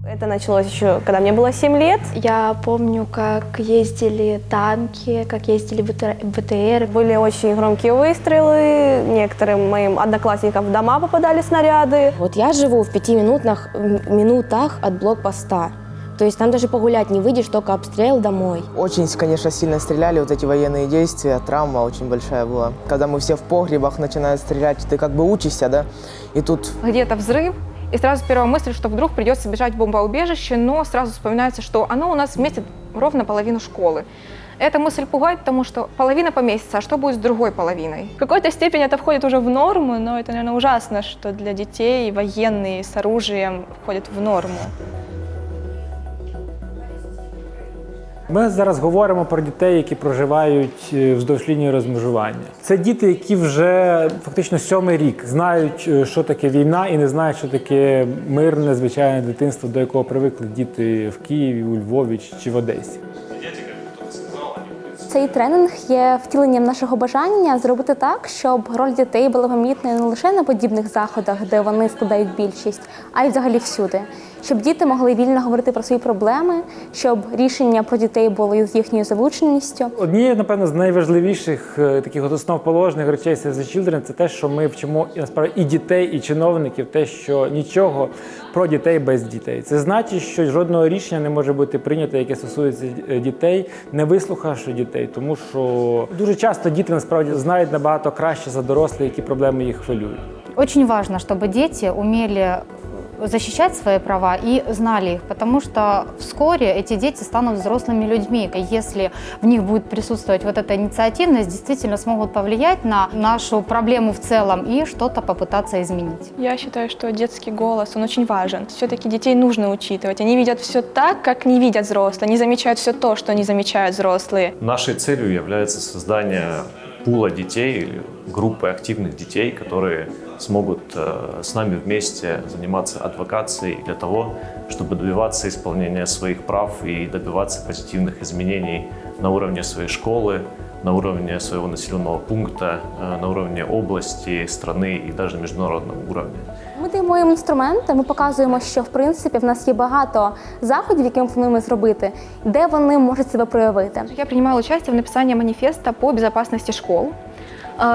Это началось еще, когда мне было 7 лет. Я помню, как ездили танки, как ездили БТР. Были очень громкие выстрелы, некоторым моим одноклассникам в дома попадали снаряды. Вот я живу в 5 минутах от блокпоста. То есть там даже погулять не выйдешь, только обстрел домой. Очень, конечно, сильно стреляли, вот эти военные действия, травма очень большая была. Когда мы все в погребах начинают стрелять, ты как бы учишься, да, и тут... Где-то взрыв, и сразу первая мысль, что вдруг придется бежать в бомбоубежище, но сразу вспоминается, что оно у нас вместит ровно половину школы. Эта мысль пугает, потому что половина поместится, а что будет с другой половиной? В какой-то степени это входит уже в норму, но это, наверное, ужасно, что для детей военные с оружием входят в норму. Ми зараз говоримо про дітей, які проживають вздовж лінії розмежування. Це діти, які вже фактично 7-й рік знають, що таке війна, і не знають, що таке мирне, звичайне дитинство, до якого привикли діти в Києві, у Львові чи в Одесі. Цей тренінг є втіленням нашого бажання зробити так, щоб роль дітей була помітною не лише на подібних заходах, де вони складають більшість, а й взагалі всюди. Щоб діти могли вільно говорити про свої проблеми, щоб рішення про дітей були з їхньою залученістю. Однією, напевно, з найважливіших таких основоположних речей Save the Children – це те, що ми вчимо насправді і дітей, і чиновників, те, що нічого про дітей без дітей. Це значить, що жодного рішення не може бути прийнято, яке стосується дітей, не вислухавши дітей. Тому що дуже часто діти насправді знають набагато краще за дорослих, які проблеми їх хвилюють. Очень важно, чтобы дети умели защищать свои права и знали их, потому что вскоре эти дети станут взрослыми людьми. Если в них будет присутствовать вот эта инициативность, действительно смогут повлиять на нашу проблему в целом и что-то попытаться изменить. Я считаю, что детский голос, он очень важен. Все-таки детей нужно учитывать. Они видят все так, как не видят взрослые. Они замечают все то, что не замечают взрослые. Нашей целью является создание пула детей или группы активных детей, которые смогут с нами вместе заниматься адвокацией для того, чтобы добиваться исполнения своих прав и добиваться позитивных изменений на уровне своей школы, на уровне своего населенного пункта, на уровне области, страны и даже международного уровня. Ми даємо їм інструменти, ми показуємо, що в принципі в нас є багато заходів, які ми плануємо зробити, де вони можуть себе проявити. Я принимала участие в написании манифеста по безопасности школ.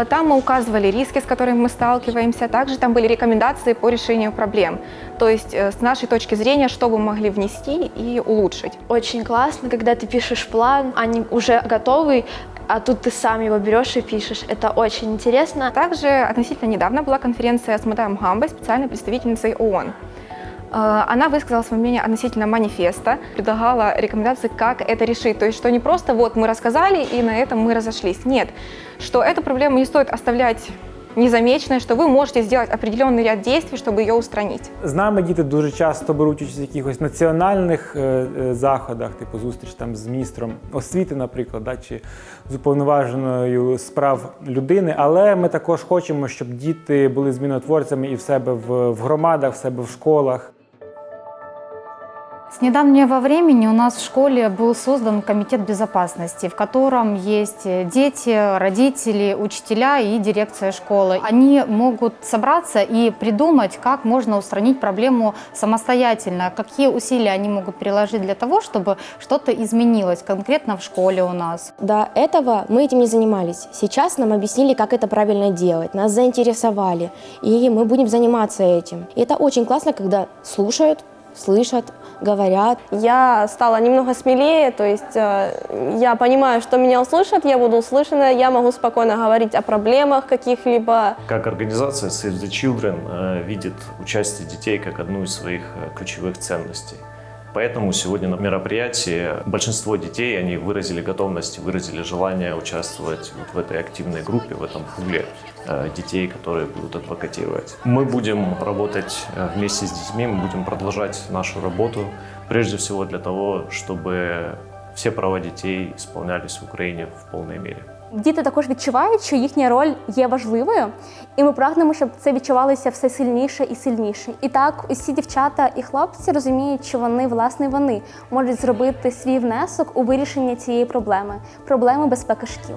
Там мы указывали риски, с которыми мы сталкиваемся. Также там были рекомендации по решению проблем. То есть с нашей точки зрения, что мы могли внести и улучшить. Очень классно, когда ты пишешь план, они уже готовый, а тут ты сам его берешь и пишешь. Это очень интересно. Также относительно недавно была конференция с мадам Гамбой, специальной представительницей ООН. Она высказала свое мнение относительно манифеста, предлагала рекомендации, как это решить. То есть, что не просто вот мы рассказали и на этом мы разошлись. Нет, что эту проблему не стоит оставлять незамеченной, что вы можете сделать определенный ряд действий, чтобы ее устранить. З нами діти дуже часто беруть участь в якихось національних заходах, типу зустріч там з міністром освіти, наприклад, да, чи з уповноваженою справ людини. Але ми також хочемо, щоб діти були змінотворцями і в себе в громадах, в себе в школах. С недавнего времени у нас в школе был создан комитет безопасности, в котором есть дети, родители, учителя и дирекция школы. Они могут собраться и придумать, как можно устранить проблему самостоятельно, какие усилия они могут приложить для того, чтобы что-то изменилось конкретно в школе у нас. До этого мы этим не занимались. Сейчас нам объяснили, как это правильно делать, нас заинтересовали, и мы будем заниматься этим. И это очень классно, когда слушают, слышат, говорят. Я стала немного смелее, то есть я понимаю, что меня услышат, я буду услышана, я могу спокойно говорить о проблемах каких-либо. Как организация Save the Children видит участие детей как одну из своих ключевых ценностей. Поэтому сегодня на мероприятии большинство детей, они выразили готовность, выразили желание участвовать вот в этой активной группе, в этом пуле детей, которые будут адвокатировать. Мы будем работать вместе с детьми, мы будем продолжать нашу работу, прежде всего для того, чтобы все права детей исполнялись в Україні в повній мірі. Діти також відчувають, що їхня роль є важливою, і ми прагнемо, щоб це відчувалося все сильніше і сильніше. І так, усі дівчата і хлопці розуміють, що вони можуть зробити свій внесок у вирішення цієї проблеми безпеки шкіл.